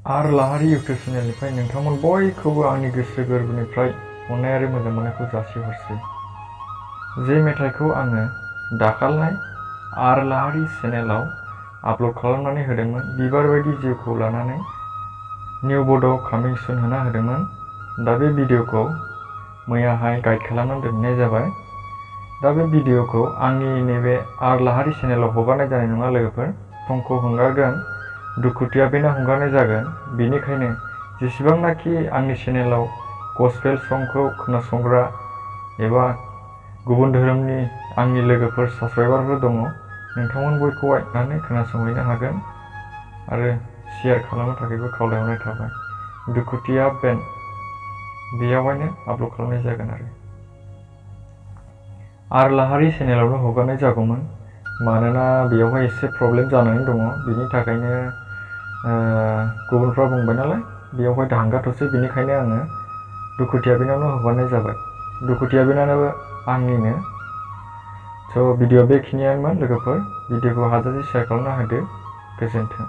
आर लाहारि YouTube चेनेलनिफ्राय नोंथांमोन बयखौबो आंनि गोसो गोरबोनिफ्राय अननाय आरो मोजां मोननायखौ जासिहरसै। जे मेथाइखौ आङो दाखालनाय आर लाहारि चेनेलाव आपल'ड खालामनानै होदोंमोन, बिबार बायदि जिउखौ लानानै निउ बड'आव कामिं सुन होना होदोंमोन। दा बे भिडिअखौ मैयाहाय गाइड खालामनानै दोननाय जाबाय। दा बे भिडिअखौ आंनि नैबे आर लाहारि चेनेलाव हगारनाय जानाय नङा लोगोफोर। समखौ हगारगोन, दुखुथिया बेना हगारनाय जागोन। बेनिखायनो जेसेबांनाखि आंनि चेनेलाव गस्पेल संखौ खोनासंग्रा एबा गुबुन धोरोमनि आंनि लोगोफोर साबस्क्राइबारफोर दङ, नोंथांमोन बयखौहाय नायनानै खोनासंहैनो हागोन आरो शेयार खालामनो थाखायबो खावलायहरनाय थाबाय। दुखुथिया बेन बेयावहायनो आपल'ड खालामनाय जागोन आर लाहारि चेनेलावनो हगारनाय जागौमोन, मानोना बेयावहाय एसे प्रब्लेम जानानै दङ। बिनि थाखायनो गुबुनफ्रा बुंबाय नालाय बेयावहाय दांगाथ'सै, बेनिखायनो आङो दुखुथिया बेनावनो हगारनाय जाबाय। दुखुथिया बेनाबो आंनिनो। स' भिडिअ बेखिनियानोमोन लोगोफोर। भिडिअखौ हाजासे शेयार खालामना होदो। गोजोन्थों।